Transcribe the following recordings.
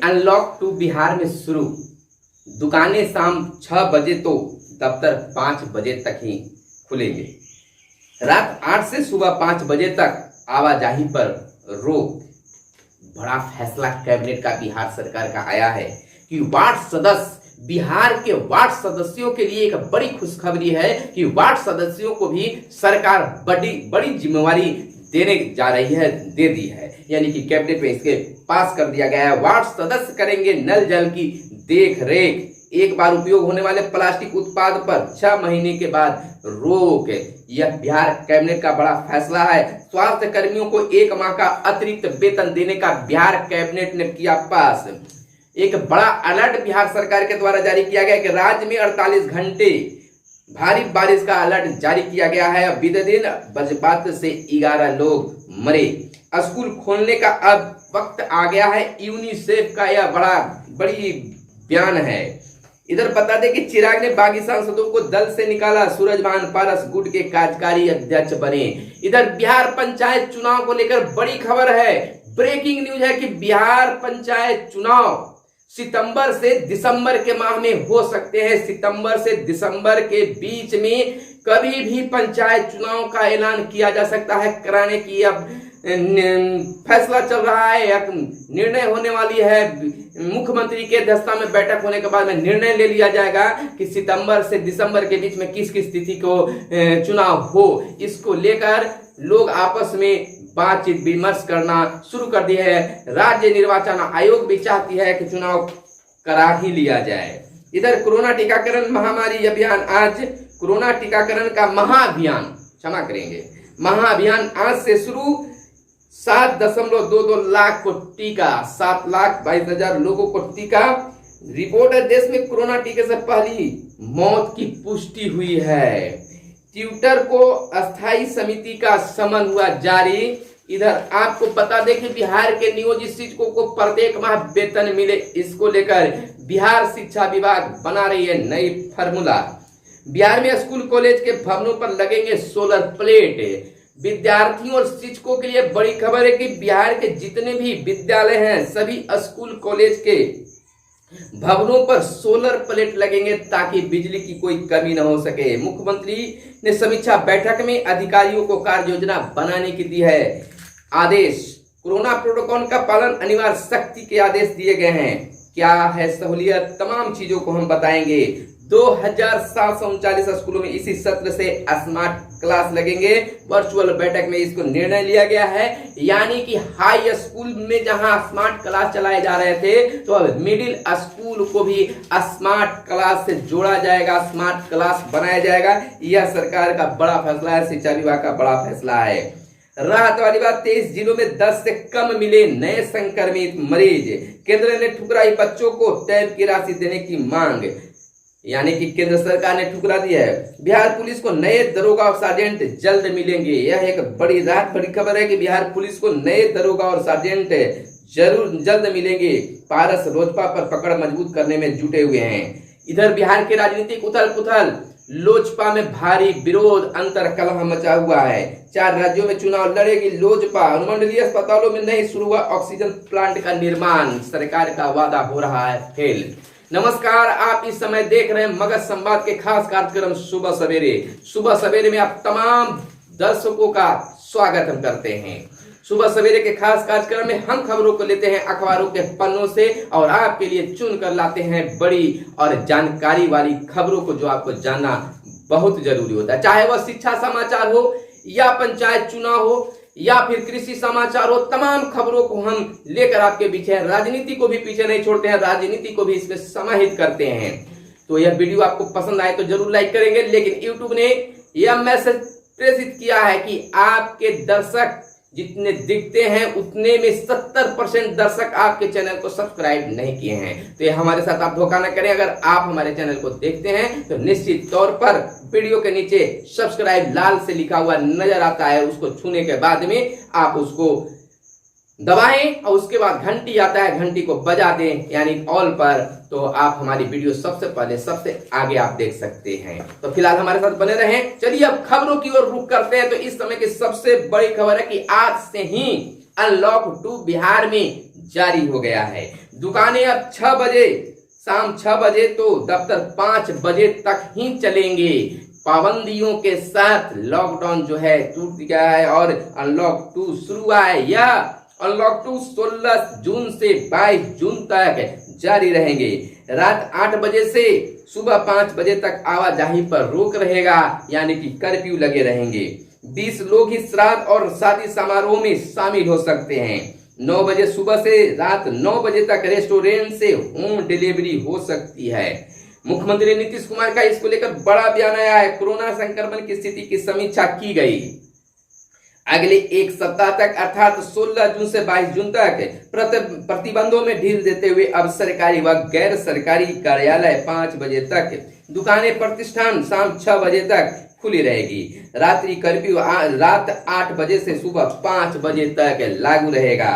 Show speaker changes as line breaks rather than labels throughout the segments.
Unlock 2 Bihar में शुरू। दुकानें शाम 6 बजे तो दफ्तर 5 बजे तक ही खुलेंगे। रात 8 से सुबह 5 बजे तक आवाजाही पर रोक। बड़ा फैसला कैबिनेट का बिहार सरकार का आया है कि बिहार के वार्ड सदस्यों के लिए एक बड़ी खुशखबरी है कि वार्ड सदस्यों को भी सरकार बड़ी जिम्मेवारी देने जा रही है, दे दी है। यानी कि कैबिनेट में इसके पास कर दिया गया है। वार्ड सदस्य करेंगे नल जल की देख रेख। एक बार उपयोग होने वाले प्लास्टिक उत्पाद पर 6 महीने के बाद रोक। यह बिहार कैबिनेट का बड़ा फैसला है। स्वास्थ्य कर्मियों को 1 माह का अतिरिक्त वेतन देने का बिहार कैबिनेट ने किया पास। एक बड़ा अलर्ट बिहार सरकार के द्वारा जारी किया गया कि राज्य में 48 घंटे भारी बारिश का अलर्ट जारी किया गया है। बीते दिन वज्रपात से 11 लोग मरे। स्कूल खोलने का अब वक्त आ गया है। यूनिसेफ का यह बड़ी बयान है। इधर बता दें कि चिराग ने बागी सांसदों को दल से निकाला। सूरजभान पारस गुट के कार्यकारी अध्यक्ष बने। इधर बिहार पंचायत चुनाव को लेकर बड़ी खबर है। ब्रेकिंग न्यूज है कि बिहार पंचायत चुनाव सितंबर से दिसंबर के माह में हो सकते हैं। सितंबर से दिसंबर के बीच में कभी भी पंचायत चुनाव का ऐलान किया जा सकता है कराने की अब फैसला चल रहा है। निर्णय होने वाली है। मुख्यमंत्री की अध्यक्षता में बैठक होने के बाद में निर्णय ले लिया जाएगा कि सितंबर से दिसंबर के बीच में किस किस तिथि को चुनाव हो। इसको लेकर लोग आपस में बातचीत विमर्श करना शुरू कर दिया है। राज्य निर्वाचन आयोग भी चाहती है कि चुनाव करा ही लिया जाए। इधर कोरोना टीकाकरण महामारी अभियान, आज कोरोना टीकाकरण का महाअभियान आज से शुरू। 7.22 लाख को टीका, 7,22,000 लोगों को टीका। रिपोर्ट है, देश में कोरोना टीके से पहली मौत की पुष्टि हुई है। ट्विटर को अस्थायी समिति का समन हुआ जारी। इधर आपको बता दें कि बिहार के नियोजित शिक्षकों को प्रत्येक माह वेतन मिले, इसको लेकर बिहार शिक्षा विभाग बना रही है नई फार्मूला। बिहार में स्कूल कॉलेज के भवनों पर लगेंगे सोलर प्लेट। विद्यार्थियों और शिक्षकों के लिए बड़ी खबर है कि बिहार के जितने भी विद्यालय हैं सभी स्कूल कॉलेज के भवनों पर सोलर प्लेट लगेंगे ताकि बिजली की कोई कमी न हो सके। मुख्यमंत्री ने समीक्षा बैठक में अधिकारियों को कार्य योजना बनाने की दी है आदेश। कोरोना प्रोटोकॉल का पालन अनिवार्य, सख्ती के आदेश दिए गए हैं। क्या है सहूलियत, तमाम चीजों को हम बताएंगे। 2739 स्कूलों में इसी सत्र से स्मार्ट क्लास लगेंगे। वर्चुअल बैठक में इसको निर्णय लिया गया है। यानी कि हाई स्कूल में जहां स्मार्ट क्लास चलाए जा रहे थे तो अब मिडिल स्कूल को भी स्मार्ट क्लास से जोड़ा जाएगा, स्मार्ट क्लास बनाया जाएगा। यह सरकार का बड़ा फैसला है, शिक्षा विभाग का बड़ा फैसला है। राहत वाली बात, 23 जिलों में 10 से कम मिले नए संक्रमित मरीज। केंद्र ने ठुकराई बच्चों को टैब की राशि देने की मांग। यानी कि केंद्र सरकार ने ठुकरा दिया है। बिहार पुलिस को नए दरोगा और सार्जेंट जल्द मिलेंगे। यह एक बड़ी खबर है कि बिहार पुलिस को नए दरोगा और सार्जेंट जल्द मिलेंगे। पारस लोजपा पर पकड़ मजबूत करने में जुटे हुए हैं। इधर बिहार के राजनीतिक उथल पुथल, लोजपा में भारी विरोध, अंतर कलह मचा हुआ है। 4 राज्यों में चुनाव लड़ेगी लोजपा। अनुमंडलीय अस्पतालों में नहीं शुरू हुआ ऑक्सीजन प्लांट का निर्माण, सरकार का वादा हो रहा है फेल। नमस्कार, आप इस समय देख रहे हैं मगध संवाद के खास कार्यक्रम सुबह सवेरे। सुबह सवेरे में आप तमाम दर्शकों का स्वागत हम करते हैं। सुबह सवेरे के खास कार्यक्रम में हम खबरों को लेते हैं अखबारों के पन्नों से और आपके लिए चुन कर लाते हैं बड़ी और जानकारी वाली खबरों को, जो आपको जानना बहुत जरूरी होता है। चाहे वह शिक्षा समाचार हो या पंचायत चुनाव हो या फिर कृषि समाचार हो, तमाम खबरों को हम लेकर आपके पीछे हैं। राजनीति को भी पीछे नहीं छोड़ते हैं, राजनीति को भी इसमें समाहित करते हैं। तो यह वीडियो आपको पसंद आए तो जरूर लाइक करेंगे। लेकिन यूट्यूब ने यह मैसेज प्रेषित किया है कि आपके दर्शक जितने दिखते हैं उतने में 70% दर्शक आपके चैनल को सब्सक्राइब नहीं किए हैं। तो ये हमारे साथ आप धोखा न करें। अगर आप हमारे चैनल को देखते हैं तो निश्चित तौर पर वीडियो के नीचे सब्सक्राइब लाल से लिखा हुआ नजर आता है, उसको छूने के बाद में आप उसको दबाएं और उसके बाद घंटी आता है, घंटी को बजा दें यानी ऑल पर, तो आप हमारी वीडियो सबसे पहले सबसे आगे आप देख सकते हैं। तो फिलहाल हमारे साथ बने रहें। चलिए अब खबरों की ओर रुख करते हैं। तो इस समय की सबसे बड़ी खबर है कि आज से ही अनलॉक 2 बिहार में जारी हो गया है। दुकानें अब 6 बजे, शाम 6 बजे तो दफ्तर 5 बजे तक ही चलेंगे। पाबंदियों के साथ लॉकडाउन जो है टूट गया है और अनलॉक 2 शुरू हुआ है। यह अनलॉक 2 16 जून से 22 जून तक जारी रहेंगे। रात 8 बजे से सुबह 5 बजे तक आवाजाही पर रोक रहेगा, यानी कि कर्फ्यू लगे रहेंगे। 20 लोग ही श्राद्ध और शादी समारोह में शामिल हो सकते हैं। 9 बजे सुबह से रात 9 बजे तक रेस्टोरेंट से होम डिलीवरी हो सकती है। मुख्यमंत्री नीतीश कुमार का इसको लेकर बड़ा बयान आया है। कोरोना संक्रमण की स्थिति की समीक्षा की गई। अगले एक सप्ताह तक अर्थात 16 जून से 22 जून तक प्रतिबंधों में ढील देते हुए अब सरकारी व गैर सरकारी कार्यालय 5 बजे तक, दुकानें प्रतिष्ठान शाम 6 बजे तक खुली रहेगी। रात्रि कर्फ्यू रात 8 बजे से सुबह 5 बजे तक लागू रहेगा।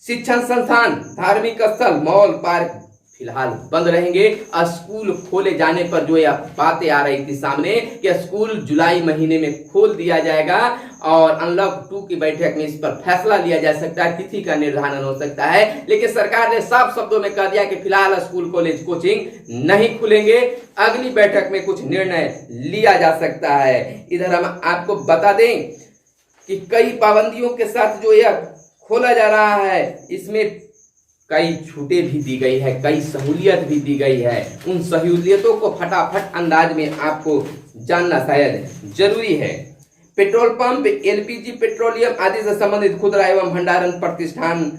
शिक्षण संस्थान, धार्मिक स्थल, मॉल, पार्क फिलहाल बंद रहेंगे। स्कूल खोले जाने पर जो यह बातें आ रही थी सामने कि स्कूल जुलाई महीने में खोल दिया जाएगा और अनलॉक 2 की बैठक में इस पर फैसला लिया जा सकता है, तिथि का निर्धारण हो सकता है। लेकिन सरकार ने साफ शब्दों में कह दिया कि फिलहाल स्कूल, कॉलेज, कोचिंग नहीं खुलेंगे। अगली बैठक में कुछ निर्णय लिया जा सकता है। इधर हम आपको बता दें कि कई पाबंदियों के साथ जो यह खोला जा रहा है, इसमें कई छूटें भी दी गई है, कई सहूलियत भी दी गई है। उन सहूलियतों को फटाफट अंदाज में आपको जानना शायद जरूरी है। पेट्रोल पंप, एलपीजी, पेट्रोलियम आदि से संबंधित खुदरा एवं भंडारण प्रतिष्ठान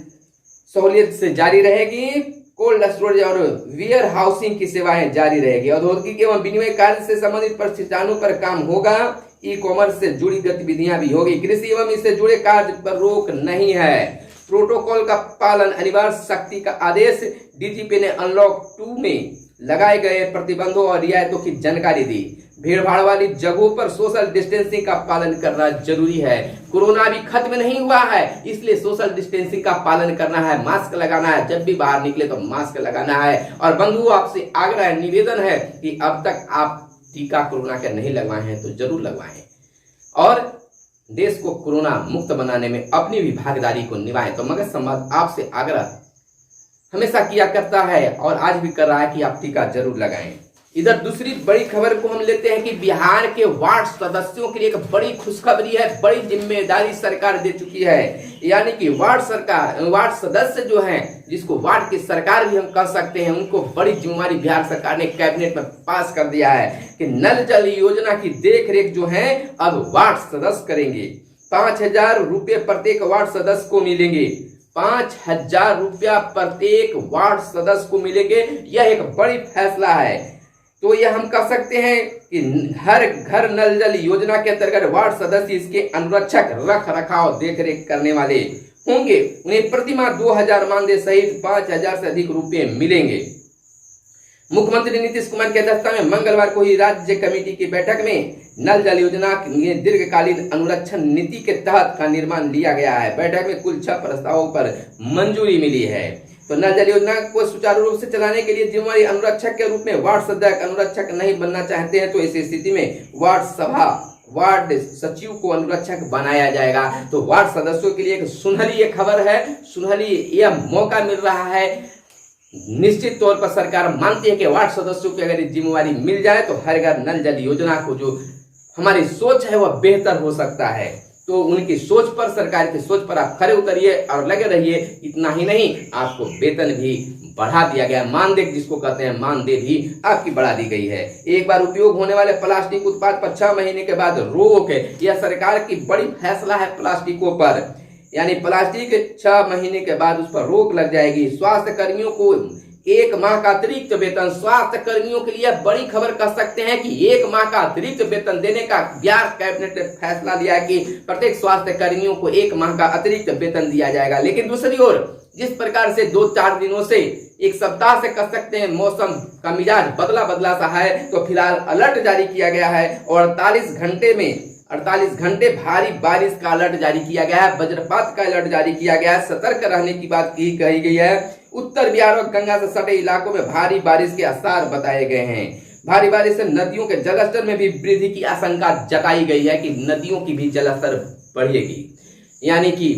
सहूलियत से जारी रहेगी। कोल्ड स्टोरेज और वेयर हाउसिंग की सेवाएं जारी रहेगी। औद्योगिक एवं विनिमय कार्य से संबंधित प्रतिष्ठानों पर काम होगा। ई कॉमर्स से जुड़ी गतिविधियां भी होगी। कृषि एवं इससे जुड़े कार्य पर रोक नहीं है। प्रोटोकॉल का पालन अनिवार्य, सख्ती का आदेश। डीजीपी ने अनलॉक 2 में लगाए गए प्रतिबंधों और रियायतों की जानकारी दी। भीड़ भाड़ वाली जगहों पर सोशल डिस्टेंसिंग का पालन करना जरूरी है। कोरोना अभी खत्म नहीं हुआ है, इसलिए सोशल डिस्टेंसिंग का पालन करना है, मास्क लगाना है। जब भी बाहर निकले तो मास्क लगाना है। और बंधुओं, आपसे आग्रह निवेदन है कि अब तक आप टीका कोरोना का नहीं लगवाए हैं तो जरूर लगवाएं और देश को कोरोना मुक्त बनाने में अपनी भी भागीदारी को निभाएं। तो मगध संवाद आपसे आग्रह हमेशा किया करता है और आज भी कर रहा है कि आप टीका जरूर लगाएं। इधर दूसरी बड़ी खबर को हम लेते हैं कि बिहार के वार्ड सदस्यों के लिए एक बड़ी खुशखबरी है। बड़ी जिम्मेदारी सरकार दे चुकी है, यानी कि वार्ड सदस्य जो हैं, जिसको वार्ड की सरकार भी हम कह सकते हैं, उनको बड़ी जिम्मेदारी बिहार सरकार ने कैबिनेट में पास कर दिया है कि नल जल योजना की देखरेख जो है अब वार्ड सदस्य करेंगे। 5,000 रुपये प्रत्येक वार्ड सदस्य को मिलेंगे। 5,000 रुपया प्रत्येक वार्ड सदस्य को मिलेंगे। यह एक बड़ी फैसला है। तो यह हम कह सकते हैं कि हर घर नल जल योजना के अंतर्गत वार्ड सदस्य इसके अनुरक्षक, रख रखाव, देखरेख करने वाले होंगे। उन्हें प्रतिमाह 2,000 मानदेय सहित 5,000 से अधिक रुपए मिलेंगे। मुख्यमंत्री नीतीश कुमार की अध्यक्षता में मंगलवार को ही राज्य कमेटी की बैठक में नल जल योजना की दीर्घकालीन अनुरक्षण नीति के तहत का निर्माण लिया गया है। बैठक में कुल 6 प्रस्तावों पर मंजूरी मिली है। तो नल जल योजना को सुचारू रूप से चलाने के लिए जिम्मेदारी अनुरक्षक के रूप में वार्ड सदस्य अनुरक्षक नहीं बनना चाहते हैं तो ऐसी स्थिति में वार्ड सचिव को अनुरक्षक बनाया जाएगा। तो वार्ड सदस्यों के लिए एक सुनहरी ये खबर है, सुनहरी यह मौका मिल रहा है। निश्चित तौर पर सरकार मानती है कि वार्ड सदस्यों की अगर जिम्मेवारी मिल जाए तो हर घर नल जल योजना को जो हमारी सोच है वह बेहतर हो सकता है। तो उनकी सोच पर, सरकार की सोच पर आप खरे उतरिए और लगे रहिए। इतना ही नहीं, आपको वेतन भी बढ़ा दिया गया। मानदेय जिसको कहते हैं, मानदेय भी आपकी बढ़ा दी गई है। एक बार उपयोग होने वाले प्लास्टिक उत्पाद पर 6 महीने के बाद रोक, यह सरकार की बड़ी फैसला है प्लास्टिकों पर, यानी प्लास्टिक 6 महीने के बाद उस पर रोक लग जाएगी। स्वास्थ्य कर्मियों को 1 माह का अतिरिक्त वेतन, स्वास्थ्य कर्मियों के लिए बड़ी खबर कह सकते हैं कि 1 माह का अतिरिक्त वेतन देने का बिहार कैबिनेट ने फैसला लिया कि प्रत्येक स्वास्थ्य कर्मियों को 1 माह का अतिरिक्त वेतन दिया जाएगा। लेकिन दूसरी ओर जिस प्रकार से 2-4 दिनों से, 1 सप्ताह से कह सकते हैं मौसम का मिजाज बदला सा है, तो फिलहाल अलर्ट जारी किया गया है और 48 घंटे भारी बारिश का अलर्ट जारी किया गया है। वज्रपात का अलर्ट जारी किया गया है। सतर्क रहने की बात कही गई है। उत्तर बिहार और गंगा से सटे इलाकों में भारी बारिश के आसार बताए गए हैं। भारी बारिश से नदियों के जलस्तर में भी वृद्धि की आशंका जताई गई है कि नदियों की भी जलस्तर बढ़ेगी। यानी कि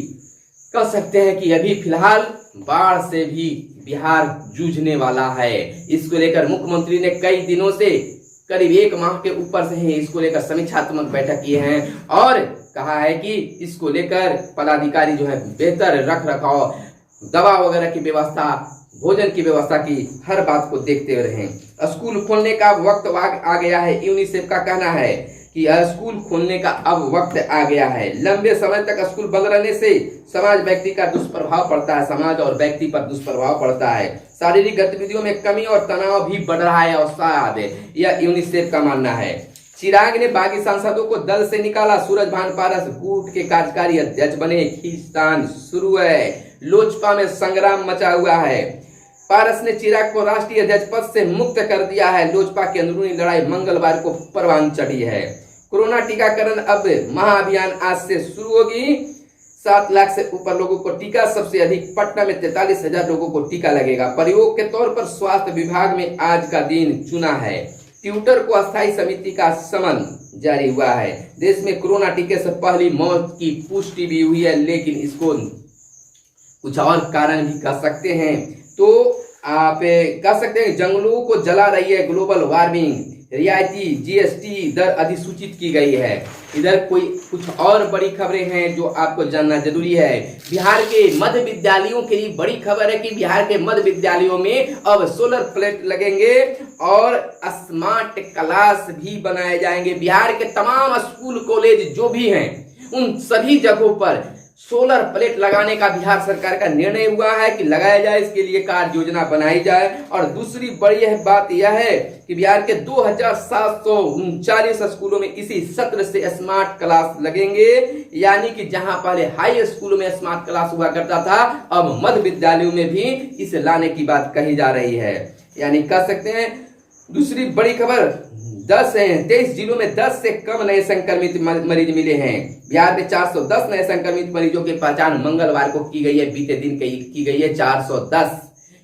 कह सकते हैं कि अभी फिलहाल बाढ़ से भी बिहार जूझने वाला है। इसको लेकर मुख्यमंत्री ने कई दिनों से, करीब 1 माह के ऊपर से ही इसको लेकर समीक्षात्मक बैठक किए हैं और कहा है कि इसको लेकर पदाधिकारी जो है बेहतर रख रखाव, दवा वगैरह की व्यवस्था, भोजन की व्यवस्था की हर बात को देखते रहें। स्कूल खोलने का वक्त आ गया है। यूनिसेफ का कहना है कि स्कूल खोलने का अब वक्त आ गया है। लंबे समय तक स्कूल बंद रहने से समाज व्यक्ति का दुष्प्रभाव पड़ता है, समाज और व्यक्ति पर दुष्प्रभाव पड़ता है। शारीरिक गतिविधियों में कमी और तनाव भी बढ़ रहा है और शायद यह यूनिसेफ का मानना है। चिराग ने बागी सांसदों को दल से निकाला। सूरजभान पारस गुट के कार्यकारी अध्यक्ष बने। खींचतान शुरू है। लोजपा में संग्राम मचा हुआ है। पारस ने चिराग को राष्ट्रीय अध्यक्ष पद से मुक्त कर दिया है। लोजपा की अंदरूनी लड़ाई मंगलवार को परवान चढ़ी है। कोरोना टीकाकरण अब महाअभियान आज से शुरू होगी। 7 लाख से ऊपर लोगों को टीका, सबसे अधिक पटना में 43,000 लोगों को टीका लगेगा। प्रयोग के तौर पर स्वास्थ्य विभाग में आज का दिन चुना है। ट्विटर को अस्थायी समिति का समन जारी हुआ है। देश में कोरोना टीके से पहली मौत की पुष्टि भी हुई है, लेकिन इसको कुछ और कारण भी कह सकते हैं। तो आप कह सकते हैं जंगलों को जला रही है ग्लोबल वार्मिंग। रियायती जीएसटी दर अधिसूचित की गई है। इधर कुछ और बड़ी खबरें हैं जो आपको जानना जरूरी है। बिहार के मध्य विद्यालयों के लिए बड़ी खबर है कि बिहार के मध्य विद्यालयों में अब सोलर प्लेट लगेंगे और स्मार्ट क्लास भी बनाए जाएंगे। बिहार के तमाम स्कूल कॉलेज जो भी हैं उन सभी जगहों पर सोलर प्लेट लगाने का बिहार सरकार का निर्णय हुआ है कि लगाया जाए। इसके लिए कार्य योजना बनाई जाए। और दूसरी बड़ी बात यह है कि बिहार के 2739 स्कूलों में इसी सत्र से स्मार्ट क्लास लगेंगे, यानी कि जहां पहले हाई स्कूलों में स्मार्ट क्लास हुआ करता था, अब मध्य विद्यालयों में भी इसे लाने की बात कही जा रही है। यानी कह सकते हैं दूसरी बड़ी खबर 23 जिलों में 10 से कम नए संक्रमित मरीज मिले हैं। बिहार में 410 नए संक्रमित मरीजों की पहचान मंगलवार को की गई है। बीते दिन की गई है 410,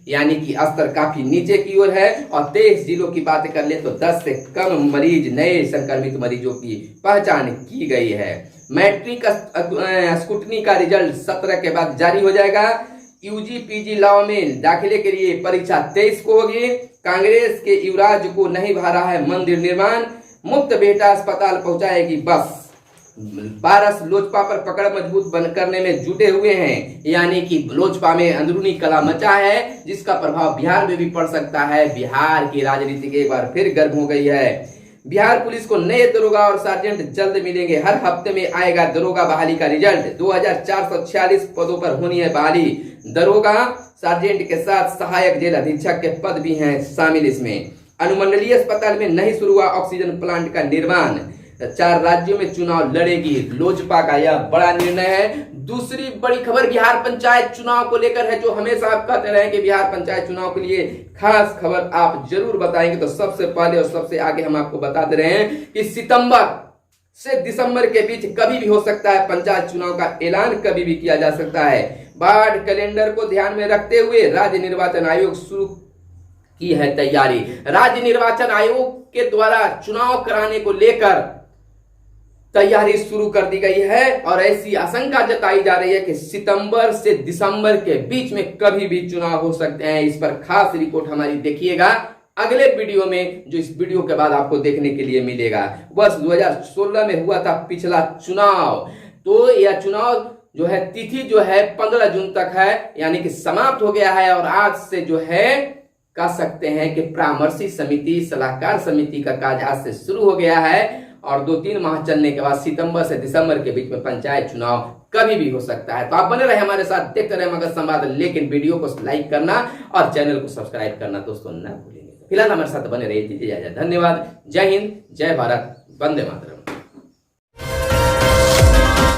यानी कि स्तर काफी नीचे की ओर है। और 23 जिलों की बात कर ले तो 10 से कम मरीज, नए संक्रमित मरीजों की पहचान की गई है। मैट्रिक स्कूटनी का रिजल्ट 17 के बाद जारी हो जाएगा। यूजी पीजी लॉ में दाखिले के लिए परीक्षा 23 को होगी। कांग्रेस के युवराज को नहीं भा रहा है मंदिर निर्माण। मुफ्त बेटा अस्पताल पहुंचाएगी बस। पारस लोजपा पर पकड़ मजबूत करने में जुटे हुए हैं, यानी कि लोजपा में अंदरूनी कला मचा है जिसका प्रभाव बिहार में भी पड़ सकता है। बिहार की राजनीति एक बार फिर गर्म हो गई है। बिहार पुलिस को नए दरोगा और सार्जेंट जल्द मिलेंगे। हर हफ्ते में आएगा दरोगा बहाली का रिजल्ट। 2446 पदों पर होनी है बहाली। दरोगा सार्जेंट के साथ सहायक जेल अधीक्षक के पद भी हैं शामिल इसमें। अनुमंडलीय अस्पताल में नहीं शुरू हुआ ऑक्सीजन प्लांट का निर्माण। 4 राज्यों में चुनाव लड़ेगी लोजपा का यह बड़ा निर्णय है। दूसरी बड़ी खबर बिहार पंचायत चुनाव को लेकर है, जो हमेशा आप कहते रहे कि बिहार पंचायत चुनाव के लिए खास खबर आप जरूर बताएंगे। तो सबसे पहले और सबसे आगे हम आपको बताते रहे हैं कि सितंबर से दिसंबर के बीच कभी भी हो सकता है पंचायत चुनाव का ऐलान, कभी भी किया जा सकता है। बाढ़ कैलेंडर को ध्यान में रखते हुए राज्य निर्वाचन आयोग शुरू की है तैयारी। राज्य निर्वाचन आयोग के द्वारा चुनाव कराने को लेकर तैयारी शुरू कर दी गई है और ऐसी आशंका जताई जा रही है कि सितंबर से दिसंबर के बीच में कभी भी चुनाव हो सकते हैं। इस पर खास रिपोर्ट हमारी देखिएगा अगले वीडियो में, जो इस वीडियो के बाद आपको देखने के लिए मिलेगा। वर्ष 2016 में हुआ था पिछला चुनाव, तो यह चुनाव जो है तिथि जो है 15 जून तक है, यानी कि समाप्त हो गया है। और आज से जो है कह सकते हैं कि परामर्शी समिति, सलाहकार समिति का कार्य आज से शुरू हो गया है और 2-3 माह चलने के बाद सितंबर से दिसंबर के बीच में पंचायत चुनाव कभी भी हो सकता है। तो आप बने रहे हमारे साथ, देखते रहे मगध संवाद, लेकिन वीडियो को लाइक करना और चैनल को सब्सक्राइब करना दोस्तों न भूलेंगे। फिलहाल हमारे साथ बने रहिए, दीजिए इजाजत। धन्यवाद। जय हिंद, जय भारत, वंदे मातरम।